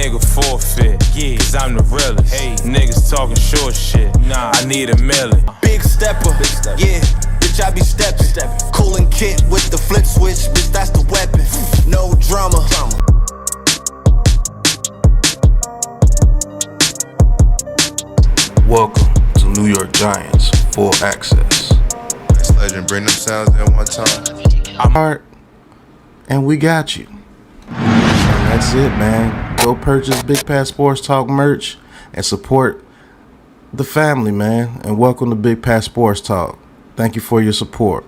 nigga forfeit, yeah, cause I'm the realest. Hey, niggas talking short shit, nah, I need $1 million. Big stepper, yeah, bitch, I be steppin'. Coolin' kit with the flip switch, bitch, that's the weapon. No drama. Welcome to New York Giants Full Access. This legend, bring them sounds in one time. I'm hard, and we got you. And that's it, man. Go purchase Big Pat Sports Talk merch and support the family, man. And welcome to Big Pat Sports Talk. Thank you for your support.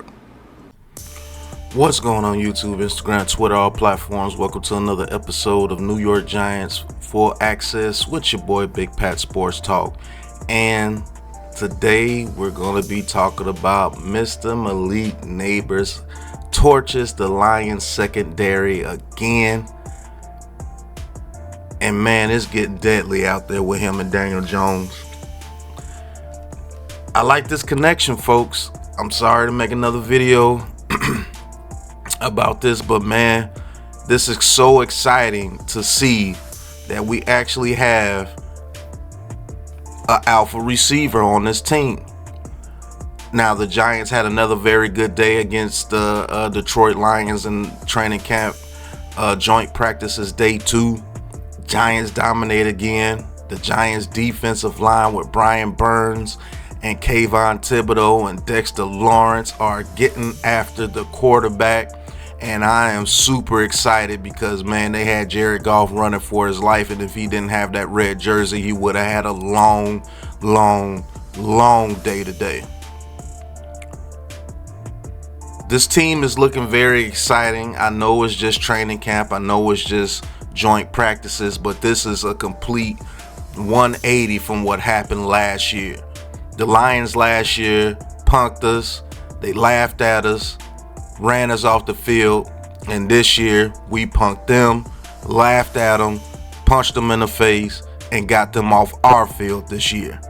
What's going on YouTube, Instagram, Twitter, all platforms? Welcome to another episode of New York Giants Full Access with your boy Big Pat Sports Talk. And today we're going to be talking about Mr. Malik Nabers torches the Lions secondary again. And man, it's getting deadly out there with him and Daniel Jones. I like this connection, folks. I'm sorry to make another video about this, but man, this is so exciting to see that we actually have an alpha receiver on this team. Now, the Giants had another very good day against the Detroit Lions in training camp. Joint practices day 2. Giants dominate again. The Giants defensive line with Brian Burns and Kayvon Thibodeau and Dexter Lawrence are getting after the quarterback. And I am super excited because, man, they had Jared Goff running for his life. And if he didn't have that red jersey, he would have had a long day today. This team is looking very exciting. I know it's just training camp. I know it's just joint practices. But this is a complete 180 from what happened last year. The Lions last year punked us. They laughed at us, ran us off the field, and this year we punked them, laughed at them, punched them in the face, and got them off our field this year.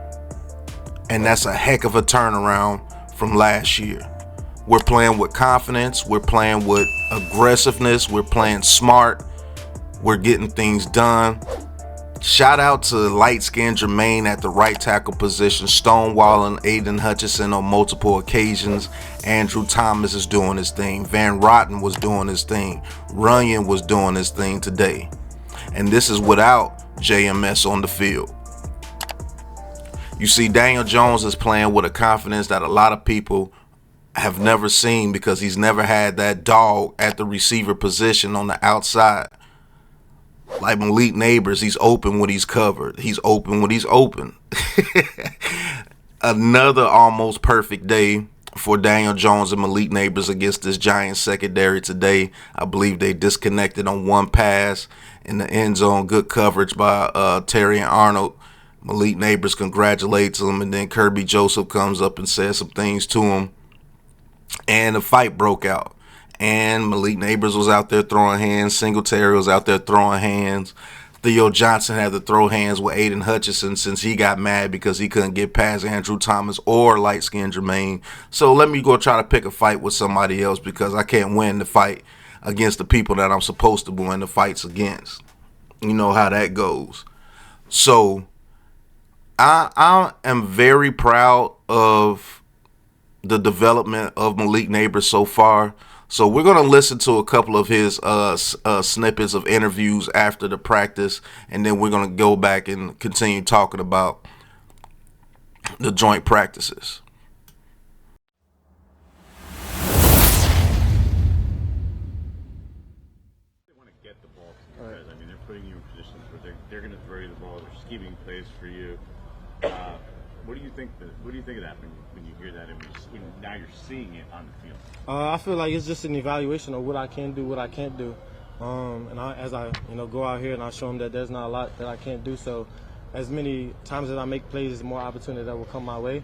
And that's a heck of a turnaround from last year. We're playing with confidence, we're playing with aggressiveness, we're playing smart, we're getting things done. Shout out to light-skinned Jermaine at the right tackle position, stonewalling Aiden Hutchinson on multiple occasions. Andrew Thomas is doing his thing. Van Rotten was doing his thing. Runyon was doing his thing today. And this is without JMS on the field. You see, Daniel Jones is playing with a confidence that a lot of people have never seen because he's never had that dog at the receiver position on the outside. Like Malik Nabers, he's open when he's covered. He's open when he's open. Another almost perfect day for Daniel Jones and Malik Nabers against this Giants secondary today. I believe they disconnected on one pass in the end zone. Good coverage by Terry and Arnold. Malik Nabers congratulates him, and then Kirby Joseph comes up and says some things to him. And the fight broke out. And Malik Nabers was out there throwing hands. Singletary was out there throwing hands. Theo Johnson had to throw hands with Aiden Hutchinson since he got mad because he couldn't get past Andrew Thomas or light-skinned Jermaine. So let me go try to pick a fight with somebody else because I can't win the fight against the people that I'm supposed to win the fights against. You know how that goes. So I am very proud of the development of Malik Nabers so far. So we're going to listen to a couple of his snippets of interviews after the practice, and then we're going to go back and continue talking about the joint practices. They want to get the ball to you guys. I mean, they're putting you in positions where they're going to throw you the ball. They're scheming plays for you. What do you think of that when you hear that and now you're seeing it on the field? I feel like it's just an evaluation of what I can do, what I can't do. As I go out here and I show them that there's not a lot that I can't do. So as many times as I make plays, there's more opportunity that will come my way.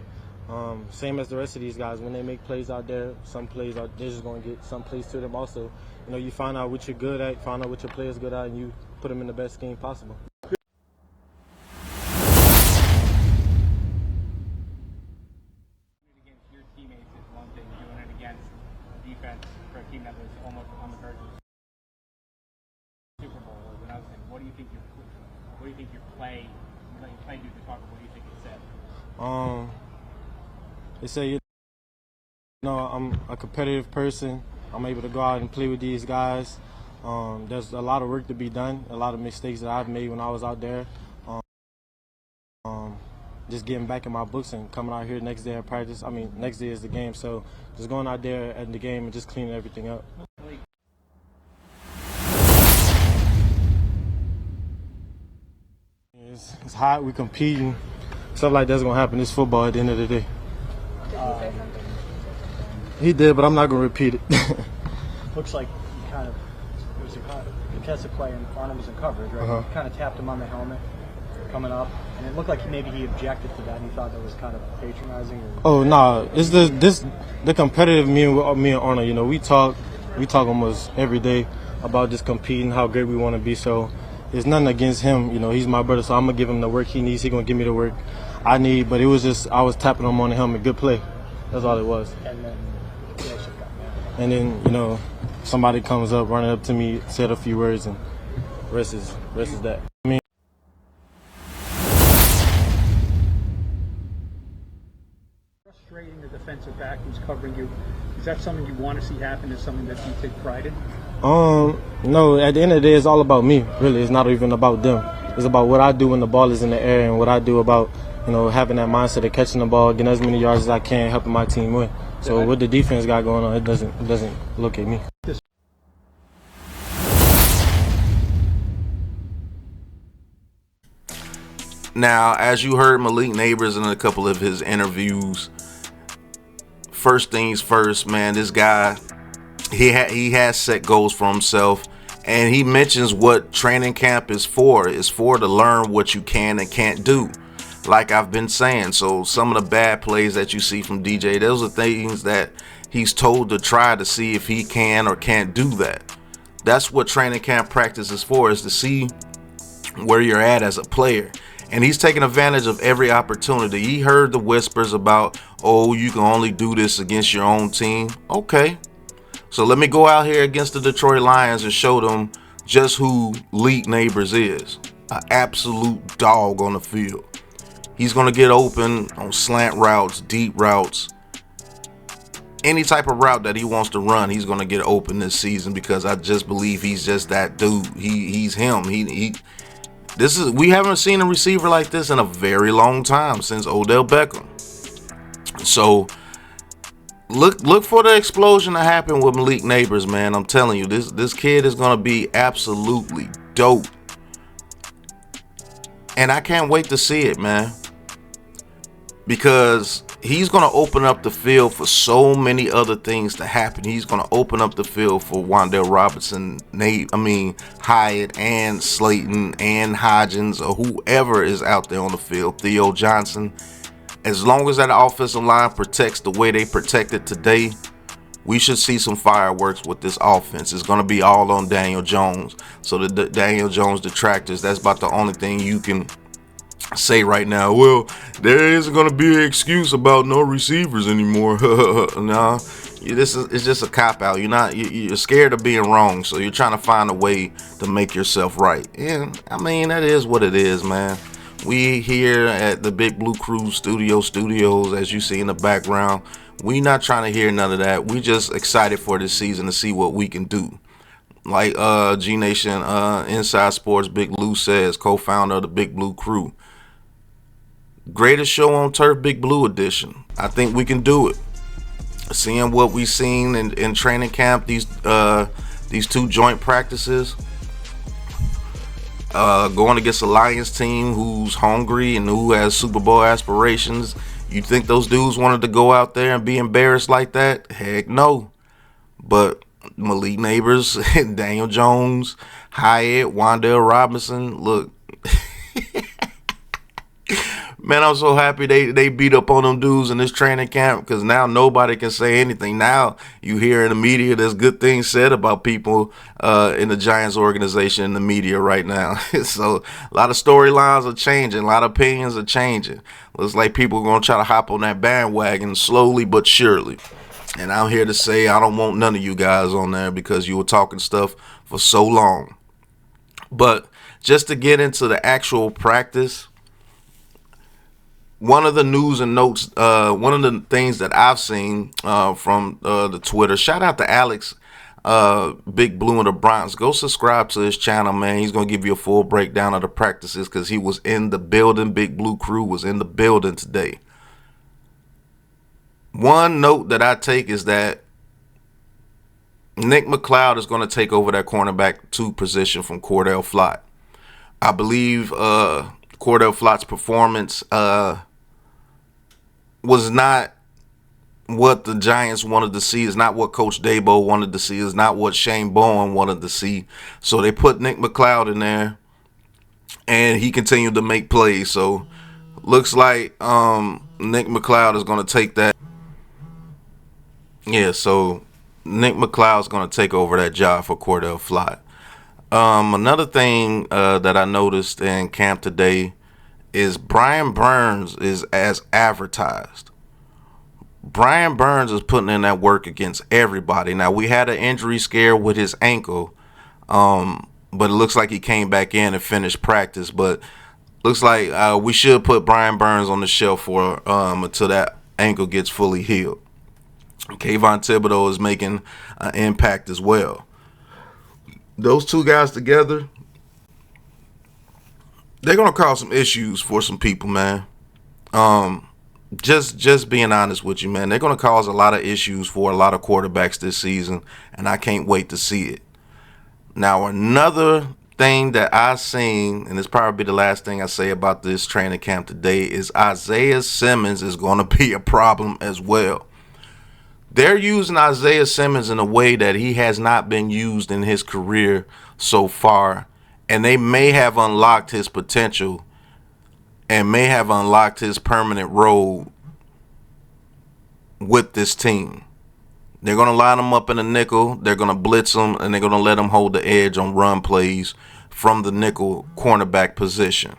Same as the rest of these guys. When they make plays out there, some plays they're just going to get some plays to them also. You find out what you're good at, find out what your player's good at, and you put them in the best scheme possible. Defense for a team that was almost on the verge of Super Bowl or when I was in. What do you think play? When you played you talk, what do you think it said? They say, you know, I'm a competitive person. I'm able to go out and play with these guys. There's a lot of work to be done, a lot of mistakes that I've made when I was out there. Just getting back in my books and coming out here next day at practice. I mean, next day is the game, so just going out there at the game and just cleaning everything up. It's hot, we competing. Stuff like that's gonna happen. It's football at the end of the day. Did he say something? He did, but I'm not gonna repeat it. Looks like he kind of, it was a contested play and Arnold was in coverage, right? Uh-huh. He kind of tapped him on the helmet coming up, and it looked like maybe he objected to that and he thought that was kind of patronizing. Or... Oh no, it's the competitive me and Arnold. You know, we talk almost every day about just competing, how great we want to be. So it's nothing against him. You know, he's my brother, so I'm gonna give him the work he needs. He's gonna give me the work I need. But it was just I was tapping him on the helmet. Good play. That's all it was. And then he actually got mad. And then, you know, somebody comes up, running up to me, said a few words, and rest is that. I mean, frustrating the defensive back who's covering you. Is that something you want to see happen? Is something that you take pride in? no, at the end of the day, it's all about me, really. It's not even about them. It's about what I do when the ball is in the air and what I do about, you know, having that mindset of catching the ball, getting as many yards as I can, helping my team win. So what the defense got going on, it doesn't look at me. Now, as you heard Malik Nabers in a couple of his interviews, first things first, man, this guy, he has set goals for himself, and he mentions what training camp is for. It's for to learn what you can and can't do, like I've been saying. So some of the bad plays that you see from DJ, those are things that he's told to try to see if he can or can't do that. That's what training camp practice is for, is to see where you're at as a player. And he's taking advantage of every opportunity. He heard the whispers about, oh, you can only do this against your own team. Okay, so let me go out here against the Detroit Lions and show them just who Malik Nabers is. An absolute dog on the field. He's going to get open on slant routes, deep routes. Any type of route that he wants to run, he's going to get open this season, because I just believe he's just that dude. He's him. We haven't seen a receiver like this in a very long time, since Odell Beckham. So look for the explosion to happen with Malik Nabers, man. I'm telling you, this kid is going to be absolutely dope. And I can't wait to see it, man, because he's going to open up the field for so many other things to happen. He's going to open up the field for Wan'Dale Robinson, Hyatt, and Slayton, and Hodgins, or whoever is out there on the field, Theo Johnson. As long as that offensive line protects the way they protected today, we should see some fireworks with this offense. It's going to be all on Daniel Jones. So the Daniel Jones detractors, that's about the only thing you can say right now. Well, there isn't going to be an excuse about no receivers anymore. No, it's just a cop out. You're scared of being wrong, so you're trying to find a way to make yourself right. And I mean, that is what it is, man. We here at the Big Blue Crew studios, as you see in the background, we not trying to hear none of that. We just excited for this season to see what we can do. Like G Nation Inside Sports Big Blue says, co-founder of the Big Blue Crew, greatest show on turf, Big Blue edition. I think we can do it. Seeing what we've seen in training camp, these two joint practices, going against a Lions team who's hungry and who has Super Bowl aspirations. You think those dudes wanted to go out there and be embarrassed like that? Heck no. But Malik Nabers, Daniel Jones, Hyatt, Wan'Dale Robinson, look. Man, I'm so happy they beat up on them dudes in this training camp, because now nobody can say anything. Now you hear in the media there's good things said about people in the Giants organization in the media right now. So a lot of storylines are changing. A lot of opinions are changing. Looks like people are going to try to hop on that bandwagon slowly but surely. And I'm here to say I don't want none of you guys on there, because you were talking stuff for so long. But just to get into the actual practice, one of the news and notes, one of the things that I've seen from the Twitter, shout out to Alex, Big Blue in the Bronx. Go subscribe to his channel, man. He's going to give you a full breakdown of the practices because he was in the building. Big Blue crew was in the building today. One note that I take is that Nick McCloud is going to take over that cornerback 2 position from Cordell Flott. I believe Cordell Flott's performance was not what the Giants wanted to see. It's not what Coach Dabo wanted to see. It's not what Shane Bowen wanted to see. So they put Nick McCloud in there, and he continued to make plays. So looks like Nick McCloud is going to take that. Yeah, so Nick McCloud is going to take over that job for Cordell Flott. Another thing that I noticed in camp today is Brian Burns is as advertised. Brian Burns is putting in that work against everybody. Now, we had an injury scare with his ankle, but it looks like he came back in and finished practice. But looks like we should put Brian Burns on the shelf for until that ankle gets fully healed. Kayvon Thibodeau is making an impact as well. Those two guys together, they're going to cause some issues for some people, man. Just being honest with you, man. They're going to cause a lot of issues for a lot of quarterbacks this season, and I can't wait to see it. Now, another thing that I've seen, and it's probably the last thing I say about this training camp today, is Isaiah Simmons is going to be a problem as well. They're using Isaiah Simmons in a way that he has not been used in his career so far, and they may have unlocked his potential and may have unlocked his permanent role with this team. They're going to line him up in a nickel, they're going to blitz him, and they're going to let him hold the edge on run plays from the nickel cornerback position.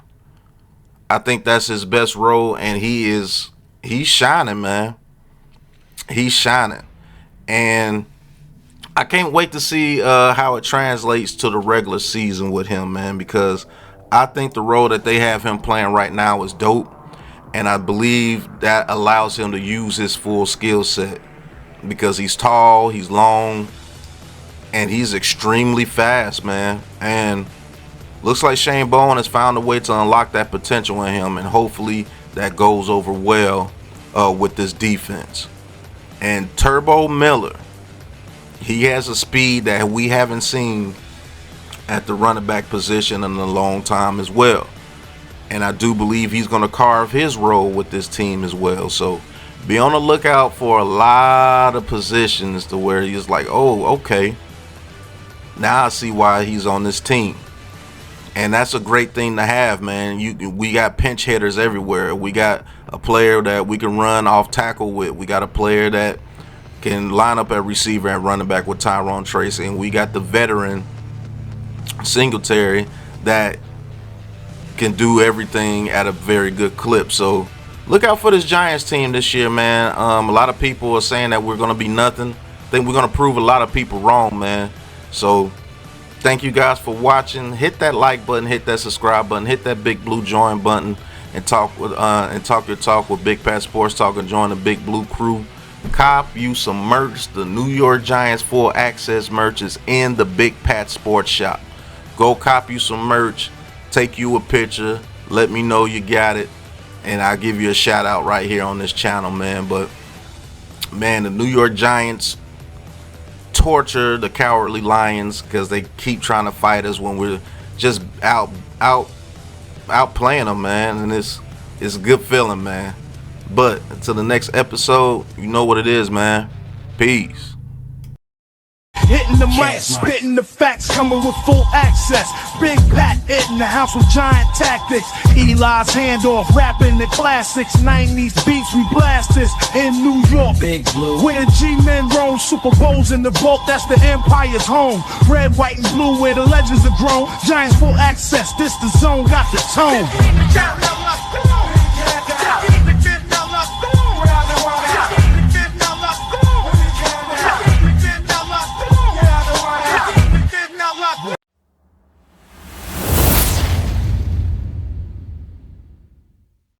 I think that's his best role, and he's shining, man. He's shining, and I can't wait to see how it translates to the regular season with him, man, because I think the role that they have him playing right now is dope, and I believe that allows him to use his full skill set because he's tall, he's long, and he's extremely fast, man. And looks like Shane Bowen has found a way to unlock that potential in him, and hopefully that goes over well with this defense. And Turbo Miller, he has a speed that we haven't seen at the running back position in a long time as well. And I do believe he's going to carve his role with this team as well. So be on the lookout for a lot of positions to where he's like, oh, okay, now I see why he's on this team. And that's a great thing to have, man. We got pinch hitters everywhere. We got a player that we can run off tackle with. We got a player that can line up at receiver and running back with Tyrone Tracy. And we got the veteran Singletary that can do everything at a very good clip. So look out for this Giants team this year, man. A lot of people are saying that we're going to be nothing. I think we're going to prove a lot of people wrong, man. So thank you guys for watching. Hit that like button, hit that subscribe button, hit that big blue join button, and talk your talk with Big Pat Sports Talk and join the Big Blue crew. Cop you some merch. The New York Giants full access merch is in the Big Pat Sports Shop. Go cop you some merch, take you a picture, let me know you got it, and I'll give you a shout out right here on this channel, man. But man, the New York Giants torture the Cowardly Lions because they keep trying to fight us when we're just out playing them, man. And it's a good feeling, man. But until the next episode, you know what it is, man. Peace. Hitting the mic, spitting the facts, coming with full access. Big Pat in the house with giant tactics. Eli's handoff, rapping the classics. 90s beats, we blast this in New York. Big Blue. Where the G-men roam, Super Bowls in the vault, that's the Empire's home. Red, white, and blue, where the legends are grown. Giants full access, this the zone, got the tone.